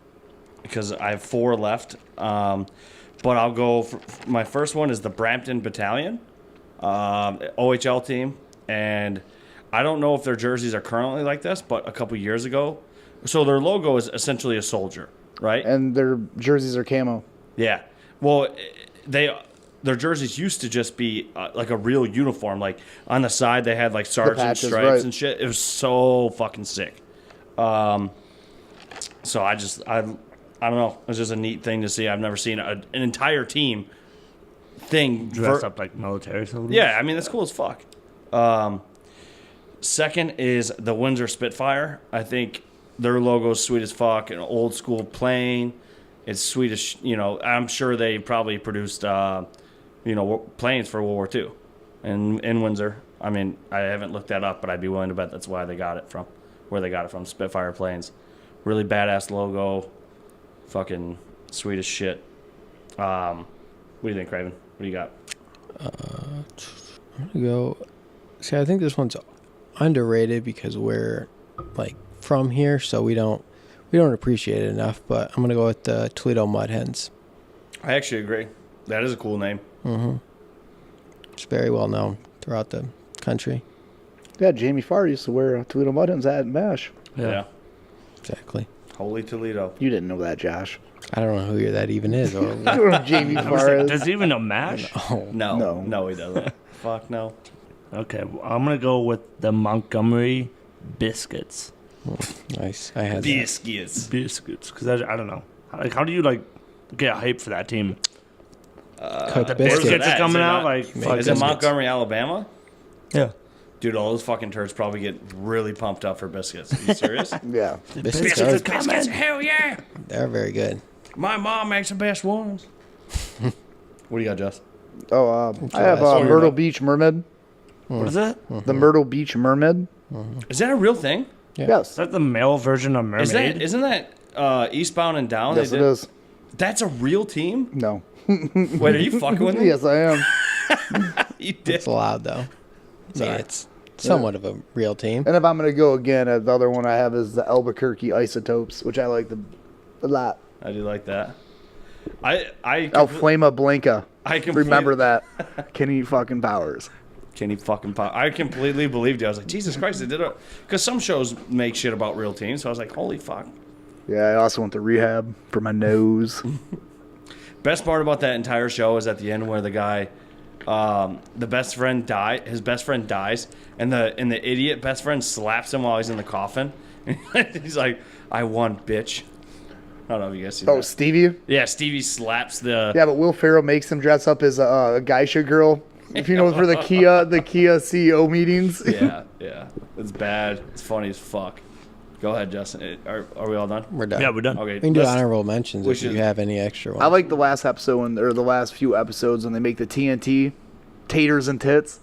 because I have 4 left. But I'll go. For, my first one is the Brampton Battalion, OHL team, and I don't know if their jerseys are currently like this, but a couple years ago, so their logo is essentially a soldier. right? And their jerseys are camo. Yeah. Well, their jerseys used to just be like a real uniform. Like on the side, they had like sergeant patches, stripes right. and shit. It was so fucking sick. So I don't know. It's just a neat thing to see. I've never seen an entire team thing Dressed up like military soldiers. Yeah, I mean that's cool as fuck. Second is the Windsor Spitfire. I think their logo's sweet as fuck. An old school plane. It's sweet as I'm sure they probably produced planes for World War II in Windsor. I mean, I haven't looked that up, but I'd be willing to bet that's why they got it from. Where they got it from, Spitfire planes. Really badass logo. Fucking sweet as shit. What do you think, Craven? What do you got? I'm gonna go. See, I think this one's underrated because we're like from here, so we don't appreciate it enough. But I'm gonna go with the Toledo Mud Hens. I actually agree. That is a cool name. It's very well known throughout the country. Yeah, Jamie Farr used to wear a Toledo Mud Hens hat and mash. Yeah. Exactly. Holy Toledo. You didn't know that, Josh. I don't know who that even is. Or I don't know who Jamie Farr is. Does he even know MASH? No, he doesn't. Fuck no. Okay, well, I'm gonna go with the Montgomery Biscuits. Nice. I had that. Biscuits. Biscuits, because I don't know. Like, how do you get hype for that team? Cooked The biscuits. biscuits Is are it coming not- out like Is Is fuck it biscuits. Montgomery, Alabama? yeah. Dude, all those fucking turds probably get really pumped up for biscuits. Are you serious? Yeah. Biscuits are are, coming. Hell yeah. they're very good. My mom makes the best ones. What do you got, Jess? Oh, I have last one. Myrtle Beach Mermaid. What is it? The Myrtle Beach Mermaid. Is that a real thing? Yeah. Yes. Is that the male version of Mermaid? Isn't that Eastbound and Down? Yes, They it did- is. That's a real team? No. Wait, are you fucking with me? Yes, I am. You did. It's allowed though. I mean, Sorry. it's somewhat of a real team. And if I'm going to go again, the other one I have is the Albuquerque Isotopes, which I like a lot. I do like that. I El Flama Blanca. I completely Remember that. Kenny fucking Powers. Kenny fucking Powers. I completely believed you. I was like, Jesus Christ, they did it. Because some shows make shit about real teams. So I was like, holy fuck. Yeah, I also went to rehab for my nose. Best part about that entire show is at the end where the guy, the best friend his best friend dies, and the idiot best friend slaps him while he's in the coffin. He's like, I won, bitch. I don't know if you guys see Oh, that. Stevie? Yeah, Stevie slaps the. Yeah, but Will Ferrell makes him dress up as a geisha girl. If you know, for the Kia CEO meetings. Yeah, yeah. It's bad. It's funny as fuck. Go ahead, Justin. Are we all done? We're done. Yeah, we're done. Okay. We can do let's- honorable mentions we if you should- have any extra ones. I like the last episode or the last few episodes when they make the TNT taters and tits.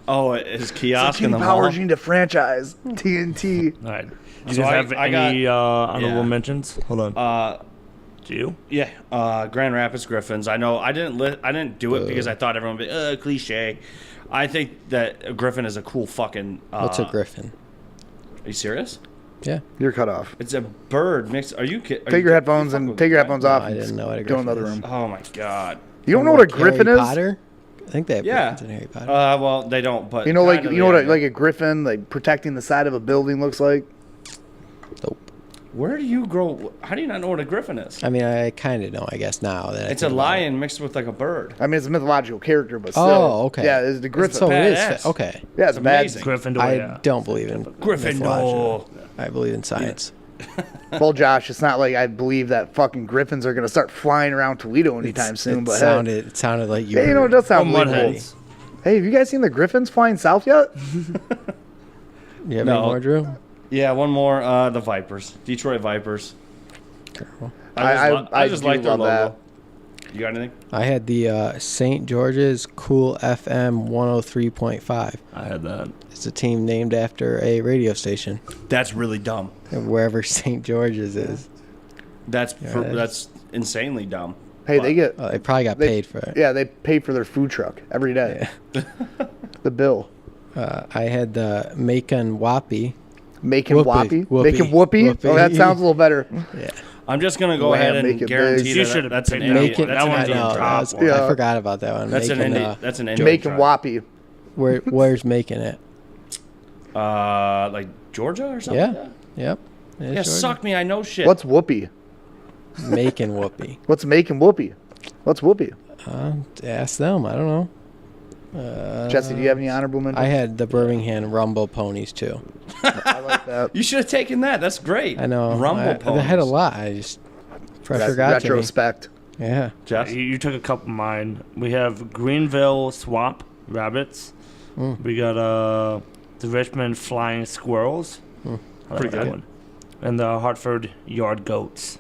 Oh, his kiosk in Kenny the mall. Powers, you need a franchise. TNT. All right. Do you So guys I- have I got- any honorable yeah. mentions? Hold on. Do you? Yeah, Grand Rapids Griffins. I know I didn't do it because I thought everyone would be cliche. I think that a Griffin is a cool fucking. What's a griffin? Are you serious? Yeah. You're cut off. It's a bird mixed. Are you kidding? Take your headphones and take your headphones off. I and didn't know what a Go in the other griffin room. Oh my god. You don't know what a griffin Harry is? Potter? I think they have Yeah. griffins in Harry Potter. Well, they don't. But You know, like kinda, you know what yeah. like a griffin, like protecting the side of a building looks like. Nope. Where do you grow? How do you not know what a griffin is? I mean, I kind of know, I guess, now. That I It's a think about it. lion mixed with like a bird. I mean, it's a mythological character, but still. Oh, okay. Yeah, it's the griffin. So it is. badass. Okay. yeah, it's It's bad. amazing. Gryffindor, I yeah. don't believe in Griffin. mythology. I believe in science. Well, Josh, it's not like I believe that fucking griffins are gonna start flying around Toledo anytime soon. It But sounded like you. hey, you know, it does Oh, sound believable. Mudheads. Hey, have you guys seen the griffins flying south yet? You have No. any more, Drew? Yeah, one more. The Vipers, Detroit Vipers. Careful. I just do like their love logo. You got anything? I had the St. George's Cool FM 103.5. I had that. It's a team named after a radio station, That's really dumb. wherever St. George's is. That's that's- that's insanely dumb. Hey, they get They probably got They- paid for it. yeah, they pay for their food truck every day. The bill. I had the Macon Whoppie. Making Whoopee. whoppie. Making whoopee. Whoopee. Oh, that sounds a little better. Yeah. I'm just gonna go Wham, ahead make and it guarantee big. You that should've that's an picked Indian. that one. Macon. That one's I in know, the top that's- one. Yeah. I forgot about that one. That's an Macon, Indian. That's an Indian. Making tribe. whoppie. where's Macon it? Like Georgia or something. Yeah. Like that? Yep. Yeah, Yeah, Jordan. suck me. I know shit. What's whoopee? Making whoopee. What's making whoopee? What's whoopee? Ask them. I don't know. Jesse, do you have any honorable mentions? I had the Birmingham Rumble ponies too. I like that. You should have taken that. That's great. I know. Rumble I had a ponies. lot. I just pressure got to me. Retrospect. Yeah. Jess? You took a couple of mine. We have Greenville Swamp Rabbits. We got the Richmond Flying Squirrels. I like Pretty that good. one. And the Hartford Yard Goats.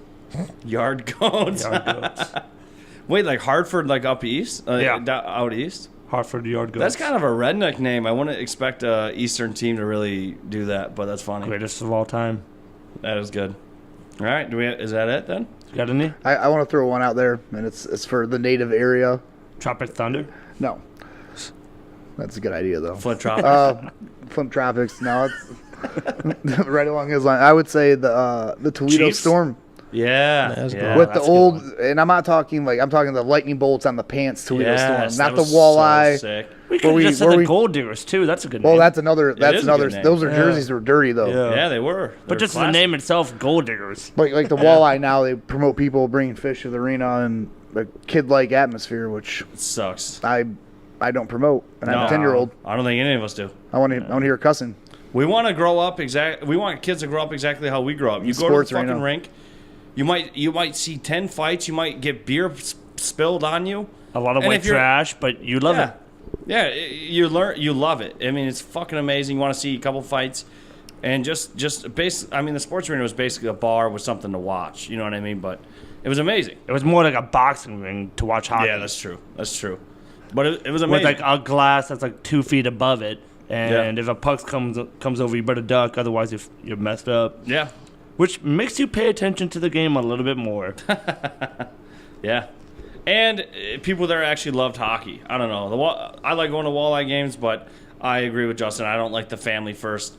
Yard goats. Yard Goats. Wait, like Hartford, like up east? Yeah. Out east? Hartford Yard Goats. That's kind of a redneck name. I wouldn't expect a Eastern team to really do that, but that's funny. greatest of all time. That is good. All right, is that it then? You got any? I want to throw one out there, and it's for the native area. Tropic Thunder. No. That's a good idea, though. Flint Tropics. Flint Tropics. No, it's right along his line. I would say the Toledo Chiefs? Storm Yeah. That's yeah. good. with the that's a good old, one. and I'm not talking like I'm talking the lightning bolts on the pants Toledo Yes, Storm, that not the was so walleye. sick. We could have we- just said where the we- Gold Diggers too. That's a good Well, name. that's another. is That's a another. good name. Those are jerseys that were dirty though. Yeah. Yeah, they were. But just the name itself, Gold Diggers. Like the walleye now, they promote people bringing fish to the arena and a kid-like atmosphere, which It sucks. I don't promote. And I'm No. a 10-year-old. I don't think any of us do. I want to hear cussing. We want to grow up We want kids to grow up exactly how we grow up. You go to the Sports fucking arena. rink. You might see 10 fights. You might get beer spilled on you. A lot of And white if you're- trash, but you love Yeah. it. Yeah, you learn. You love it. I mean, it's fucking amazing. You want to see a couple fights, and just I mean, the sports arena was basically a bar with something to watch. You know what I mean? But it was amazing. It was more like a boxing ring to watch hockey. Yeah, that's true. That's true. But it was with amazing. like a glass that's like 2 feet above it, and if a puck comes over, you better duck. Otherwise, you're messed up. Yeah, Which makes you pay attention to the game a little bit more. yeah. And people there actually loved hockey. I don't know. I like going to walleye games, but I agree with Justin. I don't like the family first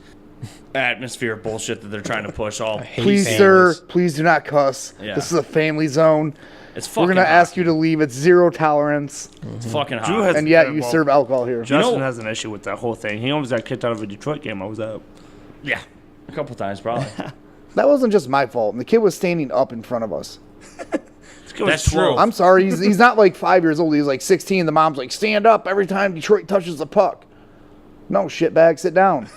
atmosphere bullshit that they're trying to push. All hate Please, families. sir, please do not cuss. Yeah. This is a family zone. it's We're fucking. gonna ask hockey. you to leave. It's zero tolerance, It's fucking Drew hot. has- and yet you well, serve alcohol here. Justin know- has an issue with that whole thing. He almost got kicked out of a Detroit game I was at. Yeah, a couple times probably. That wasn't just my fault. And the kid was standing up in front of us. This kid was That's true. 12. I'm sorry. He's not like 5 years old. He's like 16. The mom's like, stand up every time Detroit touches the puck. No, shitbag, sit down.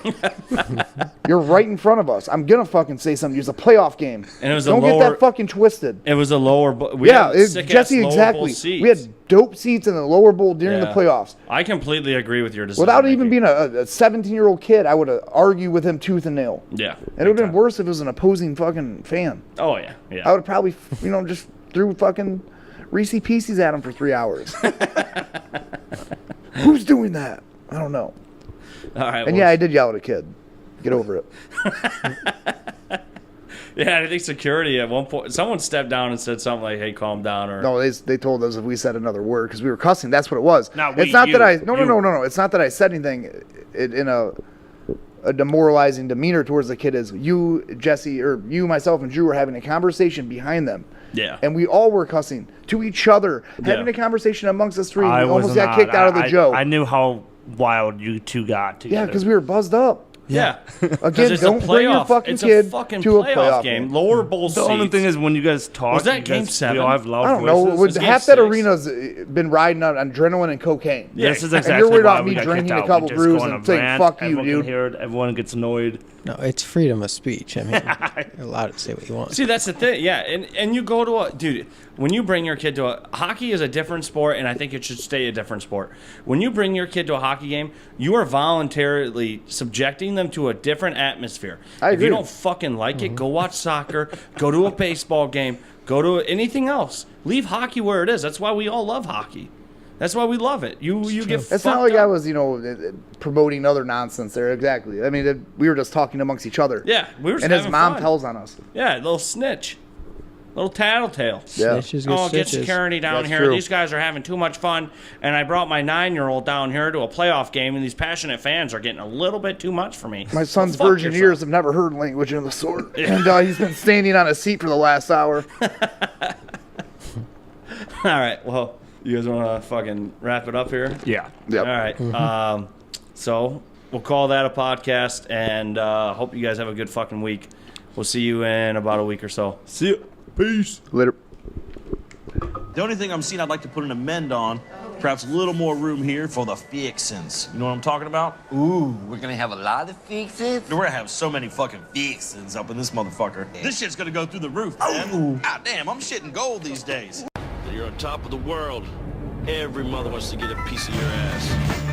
You're right in front of us. I'm gonna fucking say something. It's a playoff game. And it was a Don't get lower- that fucking twisted. It was a lower. We Yeah, had sick-ass Jesse, lower exactly. bowl seats. We had dope seats in the lower bowl during the Yeah. playoffs. I completely agree with your decision. Without even making. being a 17-year-old kid, I would have argued with him tooth and nail. Yeah. And it would have been worse if it was an opposing fucking fan. Oh yeah. Yeah. I would have probably, just threw fucking Reese Pieces at him for 3 hours. Who's doing that? I don't know. All right. And well, yeah, I did yell at a kid. Get over it. Yeah, I think security at one point, someone stepped down and said something like, "Hey, calm down," or No, they told us if we said another word because we were cussing. That's what it was. Not it's we, not you, that I. No. you. It's not that I said anything in a demoralizing demeanor towards the kid. Is you, Jesse, or you, myself, and Drew were having a conversation behind them. yeah. And we all were cussing to each other, having Yeah. a conversation amongst us three. I We almost was got not. kicked out of the Joe. I knew how wild you two got together. Yeah, because we were buzzed up. Yeah. Again, it's don't a bring your playoff. fucking It's kid a fucking to a playoff game. Lower bowl The seats. only thing is when you guys talk, Was that you game guys, 7? We all have loud I don't know. voices. Would It's game half that 6. arena's been riding on adrenaline and cocaine. Yeah, This is and exactly you're worried why about we me got drinking kicked a out. couple We just brews go on and a saying, rant, "Fuck you, everyone dude." Can hear it, everyone gets annoyed. No, it's freedom of speech. I mean, you're allowed to say what you want. See, that's the thing. Yeah, and you go to dude, when you bring your kid to hockey is a different sport, and I think it should stay a different sport. When you bring your kid to a hockey game, you are voluntarily subjecting them to a different atmosphere. I If agree. you don't fucking like it, go watch soccer, go to a baseball game, go to anything else. Leave hockey where it is. That's why we all love hockey. That's why we love it. You get. It's not fucked like I up. was, promoting other nonsense there. Exactly. I mean, we were just talking amongst each other. Yeah, we were. Just And his having mom fun. tells on us. Yeah, little snitch, little tattletale. Yeah. Snitches get Oh, get stitches. security down That's here. true. These guys are having too much fun. And I brought my 9-year-old down here to a playoff game, and these passionate fans are getting a little bit too much for me. My son's Go fuck virgin yourself. ears have never heard language of the sort. And he's been standing on a seat for the last hour. All right, well, you guys want to fucking wrap it up here? Yeah. Yep. All right. So we'll call that a podcast, and hope you guys have a good fucking week. We'll see you in about a week or so. See ya. Peace. Later. The only thing I'm seeing I'd like to put an amend on, perhaps a little more room here for the fixins. You know what I'm talking about? Ooh, we're gonna have a lot of fixes. We're gonna have so many fucking fixins up in this motherfucker. This shit's gonna go through the roof, man. God damn, I'm shitting gold these days. You're on top of the world. Every mother wants to get a piece of your ass.